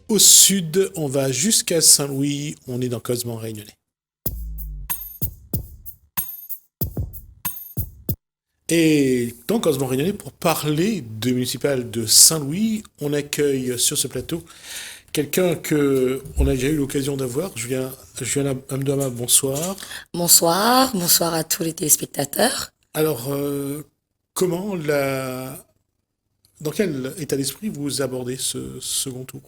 au sud, on va jusqu'à Saint-Louis, on est dans Cosmo Réunionnais. Et dans Cosmo Réunionnais, pour parler de municipal de Saint-Louis, on accueille sur ce plateau quelqu'un que on a déjà eu l'occasion d'avoir. Julien Amdoama, bonsoir. Bonsoir à tous les téléspectateurs. Alors, dans quel état d'esprit vous abordez ce second tour?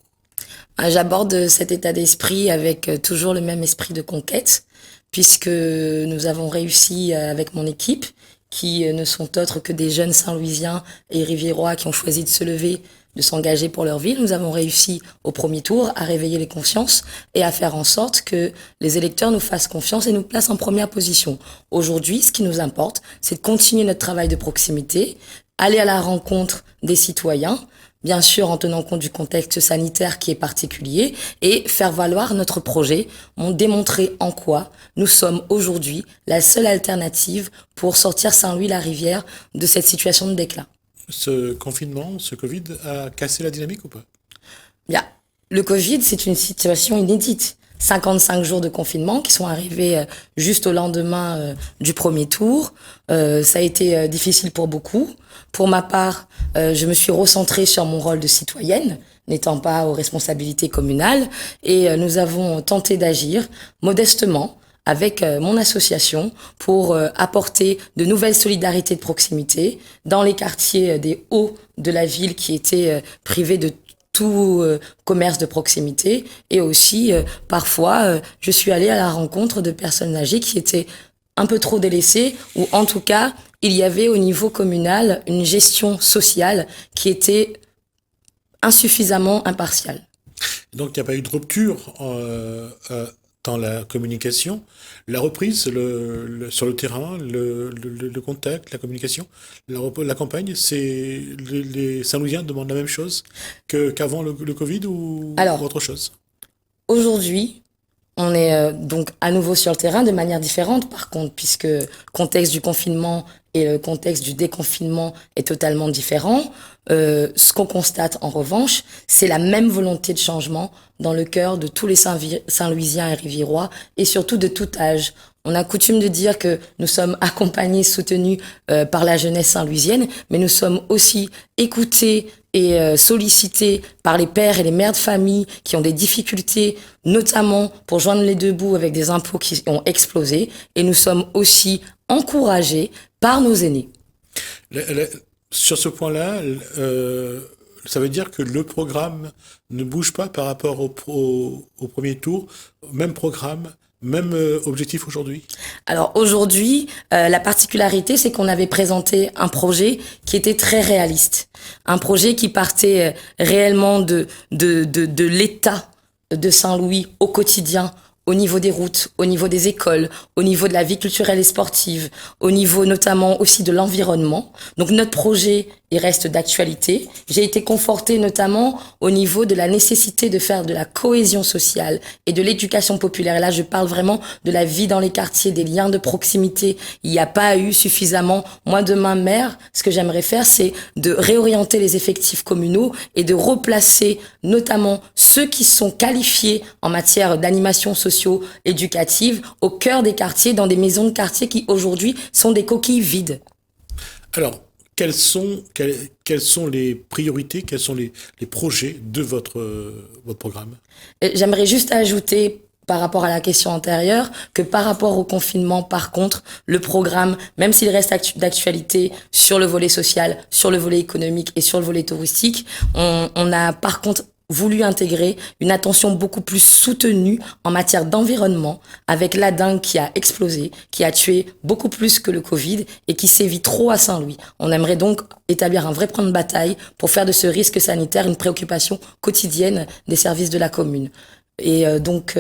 J'aborde cet état d'esprit avec toujours le même esprit de conquête, puisque nous avons réussi avec mon équipe, qui ne sont autres que des jeunes Saint-Louisiens et Riviérois qui ont choisi de se lever, de s'engager pour leur ville. Nous avons réussi au premier tour à réveiller les consciences et à faire en sorte que les électeurs nous fassent confiance et nous placent en première position. Aujourd'hui, ce qui nous importe, c'est de continuer notre travail de proximité, aller à la rencontre des citoyens, bien sûr en tenant compte du contexte sanitaire qui est particulier, et faire valoir notre projet, démontrer en quoi nous sommes aujourd'hui la seule alternative pour sortir Saint-Louis-la-Rivière de cette situation de déclin. Ce confinement, ce Covid a cassé la dynamique ou pas? Bien, le Covid, c'est une situation inédite. 55 jours de confinement qui sont arrivés juste au lendemain du premier tour. Ça a été difficile pour beaucoup. Pour ma part, je me suis recentrée sur mon rôle de citoyenne, n'étant pas aux responsabilités communales, et nous avons tenté d'agir modestement avec mon association pour apporter de nouvelles solidarités de proximité dans les quartiers des hauts de la ville qui étaient privés de tout commerce de proximité, et aussi parfois je suis allée à la rencontre de personnes âgées qui étaient un peu trop délaissées, ou en tout cas il y avait au niveau communal une gestion sociale qui était insuffisamment impartiale. Donc il n'y a pas eu de rupture dans la communication, la reprise sur le terrain, le contact, la communication, la campagne, c'est les Saint-Louisiens demandent la même chose qu'avant le Covid ou autre chose? Aujourd'hui, on est donc à nouveau sur le terrain de manière différente, par contre, puisque le contexte du confinement et le contexte du déconfinement est totalement différent. Ce qu'on constate en revanche, c'est la même volonté de changement dans le cœur de tous les Saint-Louisiens et Riviérois, et surtout de tout âge. On a coutume de dire que nous sommes accompagnés, soutenus par la jeunesse saint-louisienne, mais nous sommes aussi écoutés et sollicités par les pères et les mères de famille qui ont des difficultés, notamment pour joindre les deux bouts avec des impôts qui ont explosé, et nous sommes aussi encouragés par nos aînés. Sur ce point-là, ça veut dire que le programme ne bouge pas par rapport au premier tour, même programme, même objectif aujourd'hui? Alors aujourd'hui, la particularité, c'est qu'on avait présenté un projet qui était très réaliste. Un projet qui partait réellement de l'état de Saint-Louis au quotidien, au niveau des routes, au niveau des écoles, au niveau de la vie culturelle et sportive, au niveau notamment aussi de l'environnement. Donc notre projet, il reste d'actualité. J'ai été confortée notamment au niveau de la nécessité de faire de la cohésion sociale et de l'éducation populaire. Et là, je parle vraiment de la vie dans les quartiers, des liens de proximité. Il n'y a pas eu suffisamment. Moi, demain, maire, ce que j'aimerais faire, c'est de réorienter les effectifs communaux et de replacer notamment ceux qui sont qualifiés en matière d'animation socio-éducative au cœur des quartiers, dans des maisons de quartier qui aujourd'hui sont des coquilles vides. Alors, quelles sont les priorités, quels sont les projets de votre programme? J'aimerais juste ajouter, par rapport à la question antérieure, que par rapport au confinement, par contre, le programme, même s'il reste d'actualité sur le volet social, sur le volet économique et sur le volet touristique, on a par contre voulu intégrer une attention beaucoup plus soutenue en matière d'environnement, avec la dengue qui a explosé, qui a tué beaucoup plus que le Covid et qui sévit trop à Saint-Louis. On aimerait donc établir un vrai plan de bataille pour faire de ce risque sanitaire une préoccupation quotidienne des services de la commune. Et donc,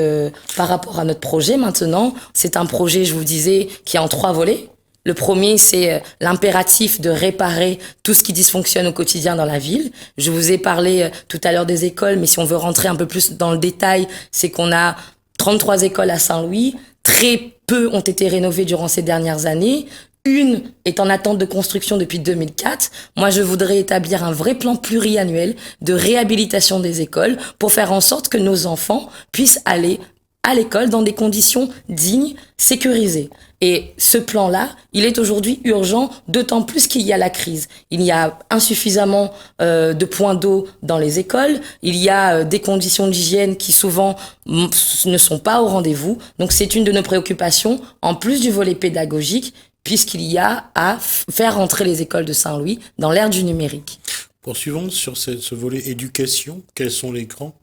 par rapport à notre projet maintenant, c'est un projet, je vous disais, qui est en 3 volets. Le premier, c'est l'impératif de réparer tout ce qui dysfonctionne au quotidien dans la ville. Je vous ai parlé tout à l'heure des écoles, mais si on veut rentrer un peu plus dans le détail, c'est qu'on a 33 écoles à Saint-Louis. Très peu ont été rénovées durant ces dernières années. Une est en attente de construction depuis 2004. Moi, je voudrais établir un vrai plan pluriannuel de réhabilitation des écoles pour faire en sorte que nos enfants puissent aller à l'école dans des conditions dignes, sécurisées. Et ce plan-là, il est aujourd'hui urgent, d'autant plus qu'il y a la crise. Il y a insuffisamment de points d'eau dans les écoles, il y a des conditions d'hygiène qui souvent ne sont pas au rendez-vous. Donc c'est une de nos préoccupations, en plus du volet pédagogique, puisqu'il y a à faire entrer les écoles de Saint-Louis dans l'ère du numérique. Poursuivons sur ce volet éducation. Quelles sont les grandes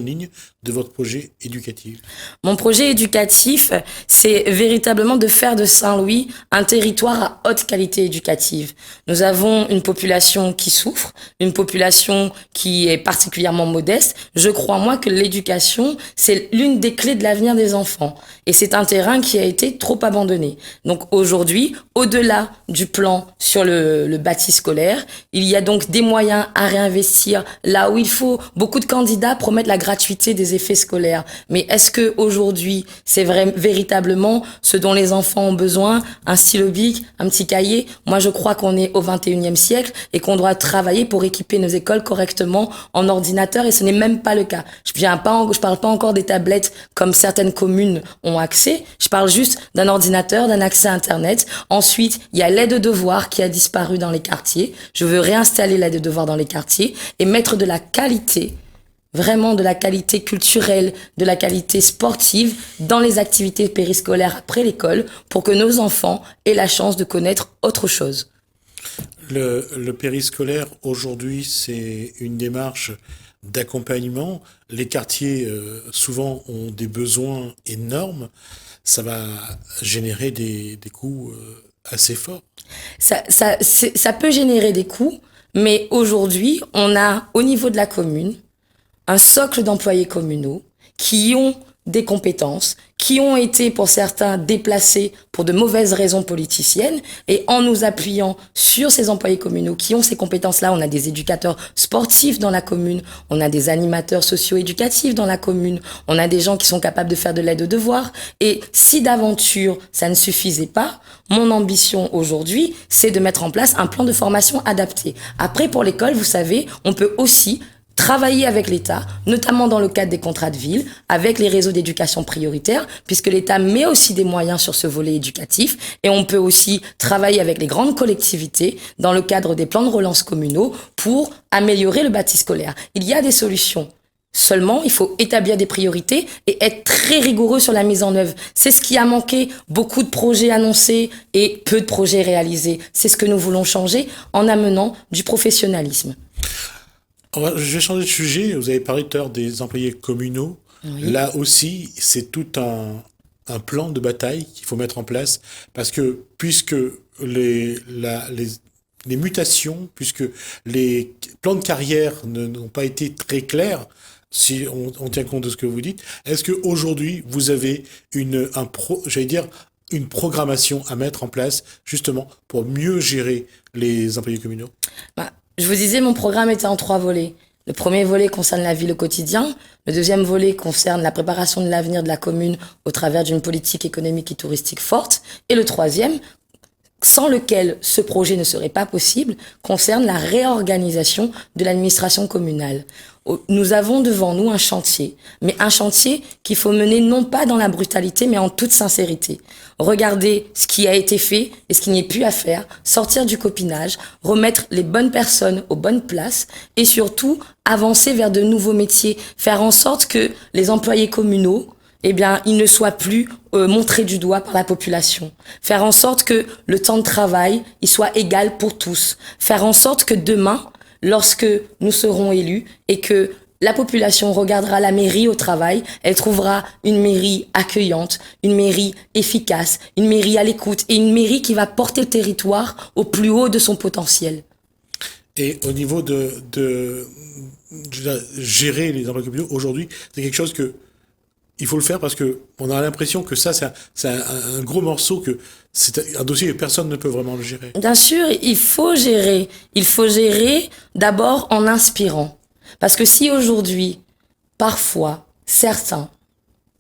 lignes de votre projet éducatif? Mon projet éducatif, c'est véritablement de faire de Saint-Louis un territoire à haute qualité éducative. Nous avons une population qui souffre, une population qui est particulièrement modeste. Je crois, moi, que l'éducation, c'est l'une des clés de l'avenir des enfants. Et c'est un terrain qui a été trop abandonné. Donc aujourd'hui, au-delà du plan sur le bâti scolaire, il y a donc des moyens à réinvestir là où il faut. Beaucoup de candidats promettent la gratuité des effets scolaires. Mais est-ce que aujourd'hui, c'est véritablement ce dont les enfants ont besoin? Un stylo bic, un petit cahier? Moi, je crois qu'on est au 21e siècle et qu'on doit travailler pour équiper nos écoles correctement en ordinateur, et ce n'est même pas le cas. Je parle pas encore des tablettes comme certaines communes ont accès. Je parle juste d'un ordinateur, d'un accès à Internet. Ensuite, il y a l'aide aux devoirs qui a disparu dans les quartiers. Je veux réinstaller l'aide aux devoirs dans les quartiers et mettre de la qualité, vraiment de la qualité culturelle, de la qualité sportive dans les activités périscolaires après l'école pour que nos enfants aient la chance de connaître autre chose. Le périscolaire, aujourd'hui, c'est une démarche d'accompagnement. Les quartiers, souvent, ont des besoins énormes. Ça va générer des coûts assez forts. Ça peut générer des coûts, mais aujourd'hui, on a, au niveau de la commune, un socle d'employés communaux qui ont des compétences, qui ont été pour certains déplacés pour de mauvaises raisons politiciennes, et en nous appuyant sur ces employés communaux qui ont ces compétences-là, on a des éducateurs sportifs dans la commune, on a des animateurs socio-éducatifs dans la commune, on a des gens qui sont capables de faire de l'aide aux devoirs, et si d'aventure ça ne suffisait pas, mon ambition aujourd'hui, c'est de mettre en place un plan de formation adapté. Après, pour l'école, vous savez, on peut aussi travailler avec l'État, notamment dans le cadre des contrats de ville, avec les réseaux d'éducation prioritaire, puisque l'État met aussi des moyens sur ce volet éducatif, et on peut aussi travailler avec les grandes collectivités dans le cadre des plans de relance communaux pour améliorer le bâti scolaire. Il y a des solutions. Seulement, il faut établir des priorités et être très rigoureux sur la mise en œuvre. C'est ce qui a manqué, beaucoup de projets annoncés et peu de projets réalisés. C'est ce que nous voulons changer en amenant du professionnalisme. Je vais changer de sujet. Vous avez parlé tout à l'heure des employés communaux. Oui. Là aussi, c'est tout un plan de bataille qu'il faut mettre en place parce que puisque les mutations, puisque les plans de carrière n'ont pas été très clairs, si on tient compte de ce que vous dites, est-ce qu'aujourd'hui, vous avez une programmation à mettre en place justement pour mieux gérer les employés communaux? Je vous disais, mon programme était en 3 volets. Le premier volet concerne la vie au quotidien. Le deuxième volet concerne la préparation de l'avenir de la commune au travers d'une politique économique et touristique forte. Et le troisième, sans lequel ce projet ne serait pas possible, concerne la réorganisation de l'administration communale. Nous avons devant nous un chantier, mais un chantier qu'il faut mener non pas dans la brutalité, mais en toute sincérité. Regarder ce qui a été fait et ce qui n'est plus à faire, sortir du copinage, remettre les bonnes personnes aux bonnes places et surtout avancer vers de nouveaux métiers, faire en sorte que les employés communaux, ils ne soient plus montrés du doigt par la population. Faire en sorte que le temps de travail, il soit égal pour tous. Faire en sorte que demain, lorsque nous serons élus et que la population regardera la mairie au travail, elle trouvera une mairie accueillante, une mairie efficace, une mairie à l'écoute et une mairie qui va porter le territoire au plus haut de son potentiel. Et au niveau de gérer les emplois communaux, aujourd'hui, c'est quelque chose que il faut le faire parce que on a l'impression que ça, c'est un gros morceau, que c'est un dossier que personne ne peut vraiment le gérer. Bien sûr, il faut gérer. Il faut gérer d'abord en inspirant. Parce que si aujourd'hui, parfois, certains,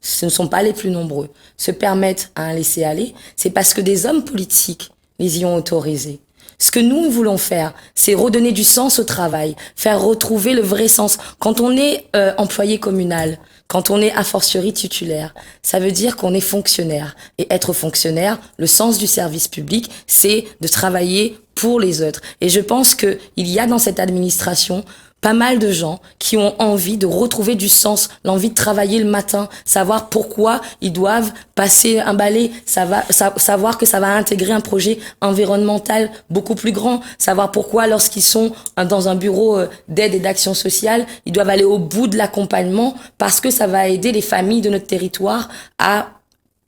ce ne sont pas les plus nombreux, se permettent à un laisser-aller, c'est parce que des hommes politiques les y ont autorisés. Ce que nous voulons faire, c'est redonner du sens au travail, faire retrouver le vrai sens. Quand on est employé communal, quand on est a fortiori titulaire, ça veut dire qu'on est fonctionnaire. Et être fonctionnaire, le sens du service public, c'est de travailler pour les autres. Et je pense qu'il y a dans cette administration pas mal de gens qui ont envie de retrouver du sens, l'envie de travailler le matin, savoir pourquoi ils doivent passer un balai, savoir que ça va intégrer un projet environnemental beaucoup plus grand, savoir pourquoi lorsqu'ils sont dans un bureau d'aide et d'action sociale, ils doivent aller au bout de l'accompagnement parce que ça va aider les familles de notre territoire à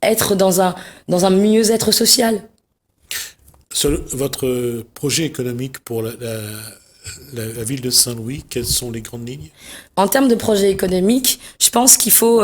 être dans un mieux-être social. Sur votre projet économique pour la ville de Saint-Louis, quelles sont les grandes lignes? En termes de projet économique, je pense qu'il faut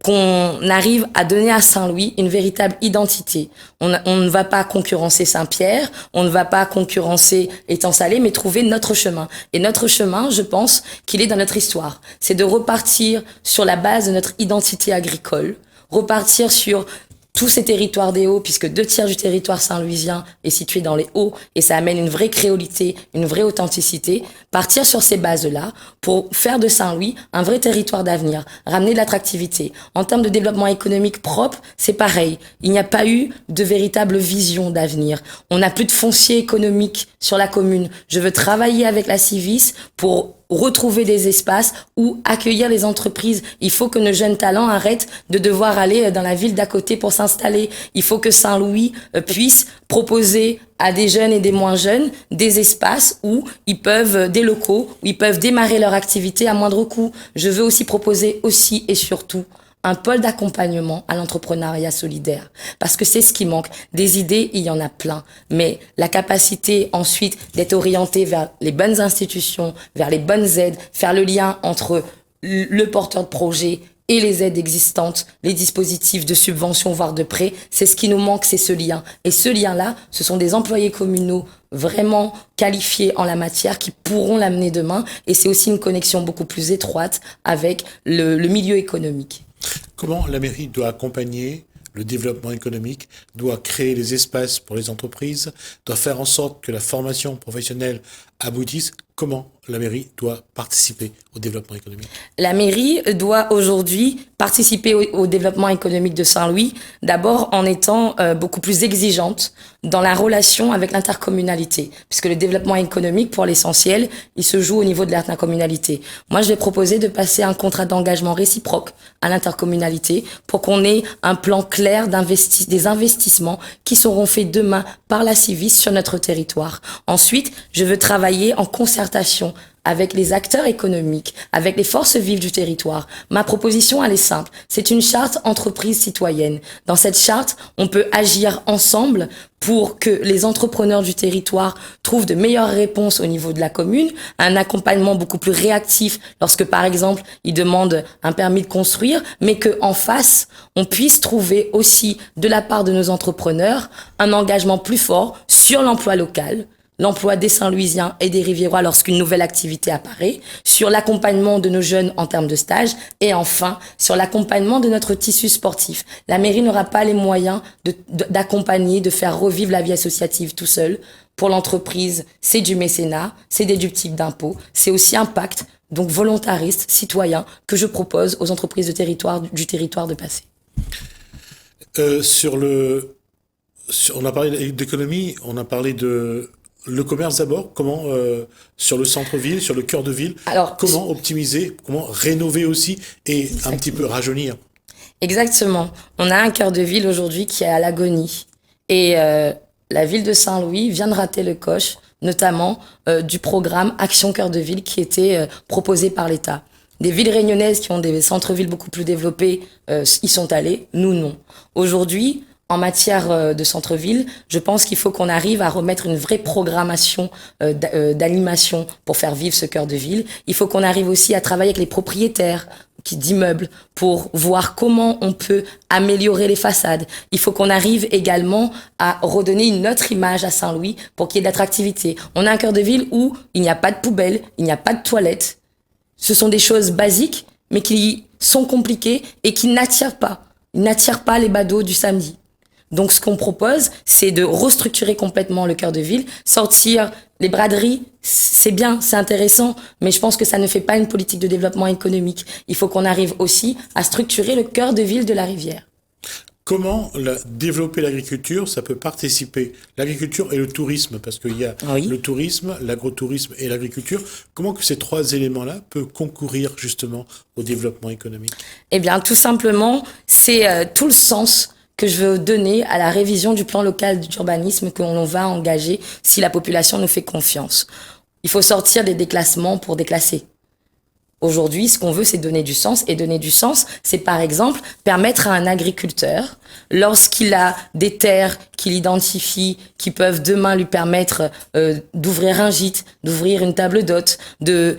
qu'on arrive à donner à Saint-Louis une véritable identité. On ne va pas concurrencer Saint-Pierre, on ne va pas concurrencer Étang-Salé, mais trouver notre chemin. Et notre chemin, je pense qu'il est dans notre histoire. C'est de repartir sur la base de notre identité agricole, repartir sur tous ces territoires des Hauts, puisque 2/3 du territoire saint-louisien est situé dans les Hauts, et ça amène une vraie créolité, une vraie authenticité, partir sur ces bases-là pour faire de Saint-Louis un vrai territoire d'avenir, ramener de l'attractivité. En termes de développement économique propre, c'est pareil. Il n'y a pas eu de véritable vision d'avenir. On n'a plus de foncier économique sur la commune. Je veux travailler avec la Civis pour retrouver des espaces où accueillir les entreprises. Il faut que nos jeunes talents arrêtent de devoir aller dans la ville d'à côté pour s'installer. Il faut que Saint-Louis puisse proposer à des jeunes et des moins jeunes des espaces où ils peuvent, des locaux, où ils peuvent démarrer leur activité à moindre coût. Je veux aussi proposer aussi et surtout un pôle d'accompagnement à l'entrepreneuriat solidaire. Parce que c'est ce qui manque. Des idées, il y en a plein. Mais la capacité ensuite d'être orienté vers les bonnes institutions, vers les bonnes aides, faire le lien entre le porteur de projet et les aides existantes, les dispositifs de subvention, voire de prêt, c'est ce qui nous manque, c'est ce lien. Et ce lien-là, ce sont des employés communaux vraiment qualifiés en la matière qui pourront l'amener demain. Et c'est aussi une connexion beaucoup plus étroite avec le milieu économique. Comment la mairie doit accompagner le développement économique, doit créer les espaces pour les entreprises, doit faire en sorte que la formation professionnelle aboutisse? Comment la mairie doit participer au développement économique? La mairie doit aujourd'hui participer au développement économique de Saint-Louis, d'abord en étant beaucoup plus exigeante dans la relation avec l'intercommunalité, puisque le développement économique, pour l'essentiel, il se joue au niveau de l'intercommunalité. Moi, je vais proposer de passer un contrat d'engagement réciproque à l'intercommunalité pour qu'on ait un plan clair des investissements qui seront faits demain par la Civis sur notre territoire. Ensuite, je veux travailler en concertation avec les acteurs économiques, avec les forces vives du territoire. Ma proposition, elle est simple. C'est une charte entreprise citoyenne. Dans cette charte, on peut agir ensemble pour que les entrepreneurs du territoire trouvent de meilleures réponses au niveau de la commune, un accompagnement beaucoup plus réactif lorsque, par exemple, ils demandent un permis de construire, mais qu'en face, on puisse trouver aussi, de la part de nos entrepreneurs, un engagement plus fort sur l'emploi local, l'emploi des Saint-Louisiens et des Riviérois lorsqu'une nouvelle activité apparaît, sur l'accompagnement de nos jeunes en termes de stage, et enfin, sur l'accompagnement de notre tissu sportif. La mairie n'aura pas les moyens d'accompagner, de faire revivre la vie associative tout seul. Pour l'entreprise, c'est du mécénat, c'est déductible d'impôts, c'est aussi un pacte, donc volontariste, citoyen, que je propose aux entreprises du territoire de passer. On a parlé d'économie, on a parlé de le commerce d'abord, comment sur le centre-ville, sur le cœur de ville, alors, comment optimiser, comment rénover aussi et exactement. Un petit peu rajeunir. Exactement. On a un cœur de ville aujourd'hui qui est à l'agonie. Et la ville de Saint-Louis vient de rater le coche, notamment du programme Action Cœur de Ville qui était proposé par l'État. Des villes réunionnaises qui ont des centres-villes beaucoup plus développés y sont allées, nous non. Aujourd'hui, en matière de centre-ville, je pense qu'il faut qu'on arrive à remettre une vraie programmation d'animation pour faire vivre ce cœur de ville. Il faut qu'on arrive aussi à travailler avec les propriétaires d'immeubles pour voir comment on peut améliorer les façades. Il faut qu'on arrive également à redonner une autre image à Saint-Louis pour qu'il y ait de l'attractivité. On a un cœur de ville où il n'y a pas de poubelle, il n'y a pas de toilettes. Ce sont des choses basiques, mais qui sont compliquées et qui n'attirent pas. Ils n'attirent pas les badauds du samedi. Donc ce qu'on propose, c'est de restructurer complètement le cœur de ville, sortir les braderies, c'est bien, c'est intéressant, mais je pense que ça ne fait pas une politique de développement économique. Il faut qu'on arrive aussi à structurer le cœur de ville de la Rivière. Comment développer l'agriculture, ça peut participer, l'agriculture et le tourisme, parce qu'il y a le tourisme, l'agrotourisme et l'agriculture. Comment que ces trois éléments-là peuvent concourir justement au développement économique? Eh bien, tout simplement, c'est tout le sens que je veux donner à la révision du plan local d'urbanisme que l'on va engager si la population nous fait confiance. Il faut sortir des déclassements pour déclasser. Aujourd'hui, ce qu'on veut, c'est donner du sens. Et donner du sens, c'est par exemple permettre à un agriculteur, lorsqu'il a des terres qu'il identifie, qui peuvent demain lui permettre d'ouvrir un gîte, d'ouvrir une table d'hôte, de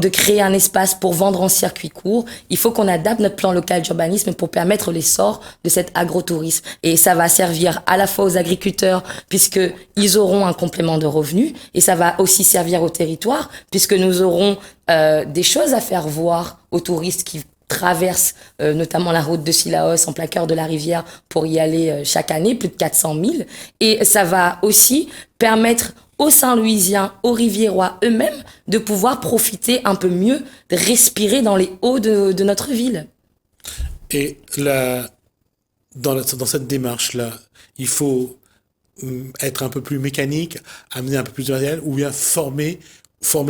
créer un espace pour vendre en circuit court, il faut qu'on adapte notre plan local d'urbanisme pour permettre l'essor de cet agrotourisme. Et ça va servir à la fois aux agriculteurs, puisqu'ils auront un complément de revenus, et ça va aussi servir au territoire, puisque nous aurons des choses à faire voir aux touristes qui traversent notamment la route de Sillaos en plein cœur de la rivière pour y aller chaque année, plus de 400 000. Et ça va aussi permettre aux Saint-Louisiens, aux Riviérois eux-mêmes de pouvoir profiter un peu mieux, de respirer dans les hauts de notre ville. Et dans cette démarche-là, il faut être un peu plus mécanique, amener un peu plus de matériel, ou bien former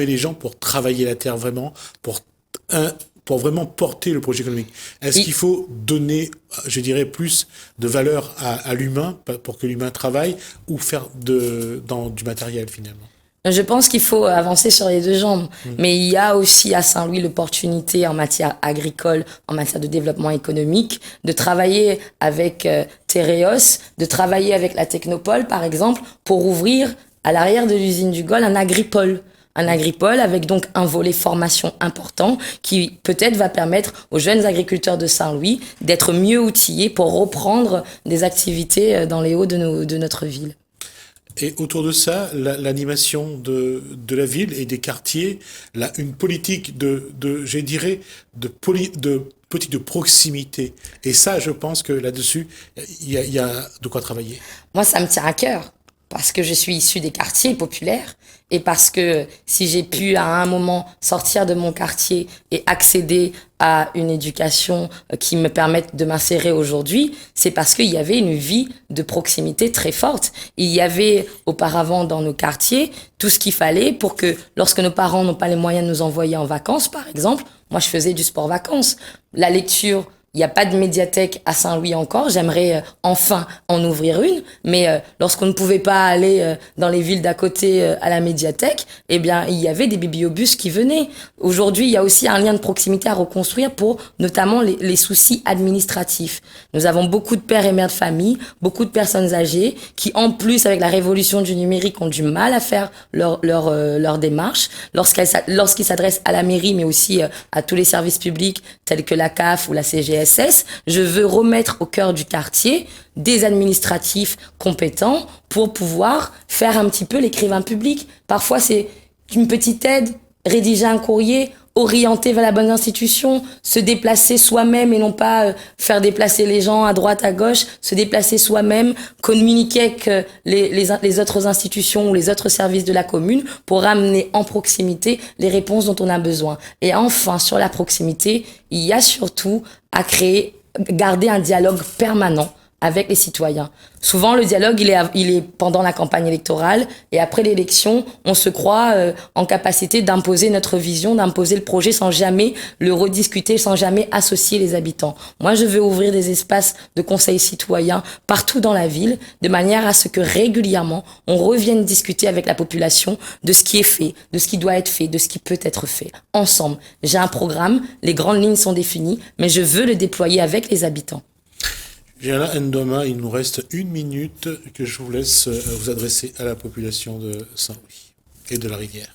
les gens pour travailler la terre vraiment, pour vraiment porter le projet économique. Est-ce qu'il faut donner, je dirais, plus de valeur à l'humain pour que l'humain travaille, ou faire du matériel finalement? Je pense qu'il faut avancer sur les deux jambes. Mais il y a aussi à Saint-Louis l'opportunité en matière agricole, en matière de développement économique, de travailler avec Tereos, de travailler avec la Technopole, par exemple, pour ouvrir à l'arrière de l'usine du Gol un agripole. Un agripole avec donc un volet formation important qui peut-être va permettre aux jeunes agriculteurs de Saint-Louis d'être mieux outillés pour reprendre des activités dans les hauts de notre ville. Et autour de ça, l'animation de la ville et des quartiers, une politique je dirais, de politique de proximité. Et ça, je pense que là-dessus, il y a de quoi travailler. Moi, ça me tient à cœur. Parce que je suis issue des quartiers populaires et parce que si j'ai pu à un moment sortir de mon quartier et accéder à une éducation qui me permette de m'insérer aujourd'hui, c'est parce qu'il y avait une vie de proximité très forte. Il y avait auparavant dans nos quartiers tout ce qu'il fallait pour que lorsque nos parents n'ont pas les moyens de nous envoyer en vacances, par exemple, moi je faisais du sport vacances. La lecture, il n'y a pas de médiathèque à Saint-Louis encore. J'aimerais enfin en ouvrir une. Mais lorsqu'on ne pouvait pas aller dans les villes d'à côté à la médiathèque, eh bien, il y avait des bibliobus qui venaient. Aujourd'hui, il y a aussi un lien de proximité à reconstruire pour notamment les soucis administratifs. Nous avons beaucoup de pères et mères de famille, beaucoup de personnes âgées qui, en plus, avec la révolution du numérique, ont du mal à faire leur démarche. Lorsqu'ils s'adressent à la mairie, mais aussi à tous les services publics tels que la CAF ou la CGS, je veux remettre au cœur du quartier des administratifs compétents pour pouvoir faire un petit peu l'écrivain public. Parfois, c'est une petite aide, rédiger un courrier, orienter vers la bonne institution, se déplacer soi-même et non pas faire déplacer les gens à droite, à gauche, se déplacer soi-même, communiquer avec les autres institutions ou les autres services de la commune pour amener en proximité les réponses dont on a besoin. Et enfin, sur la proximité, il y a surtout à garder un dialogue permanent avec les citoyens. Souvent, le dialogue, il est pendant la campagne électorale et après l'élection, on se croit en capacité d'imposer notre vision, d'imposer le projet sans jamais le rediscuter, sans jamais associer les habitants. Moi, je veux ouvrir des espaces de conseils citoyens partout dans la ville, de manière à ce que régulièrement, on revienne discuter avec la population de ce qui est fait, de ce qui doit être fait, de ce qui peut être fait. Ensemble, j'ai un programme, les grandes lignes sont définies, mais je veux le déployer avec les habitants. Viala Ndoma, il nous reste 1 minute que je vous laisse vous adresser à la population de Saint-Louis et de la Rivière.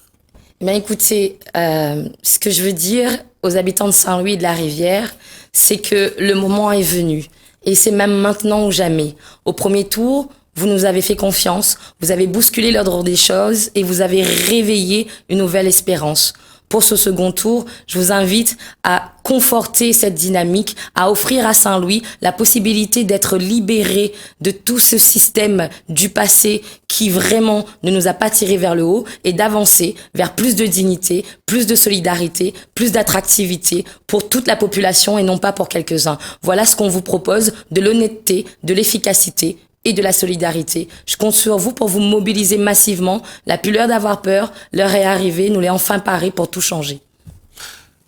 Ben écoutez, ce que je veux dire aux habitants de Saint-Louis et de la Rivière, c'est que le moment est venu. Et c'est même maintenant ou jamais. Au premier tour, vous nous avez fait confiance, vous avez bousculé l'ordre des choses et vous avez réveillé une nouvelle espérance. pour ce second tour, je vous invite à conforter cette dynamique, à offrir à Saint-Louis la possibilité d'être libéré de tout ce système du passé qui vraiment ne nous a pas tiré vers le haut et d'avancer vers plus de dignité, plus de solidarité, plus d'attractivité pour toute la population et non pas pour quelques-uns. Voilà ce qu'on vous propose, de l'honnêteté, de l'efficacité et de la solidarité. Je compte sur vous pour vous mobiliser massivement. La plus l'heure d'avoir peur, l'heure est arrivée, nous l'avons enfin paré pour tout changer.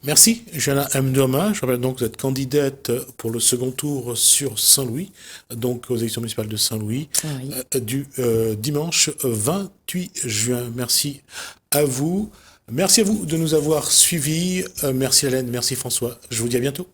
Merci, Johanna Mdoma. Je rappelle donc que vous êtes candidate pour le second tour sur Saint-Louis, donc aux élections municipales de Saint-Louis, du dimanche 28 juin. Merci à vous. Merci à vous de nous avoir suivis. Merci Hélène, merci François. Je vous dis à bientôt.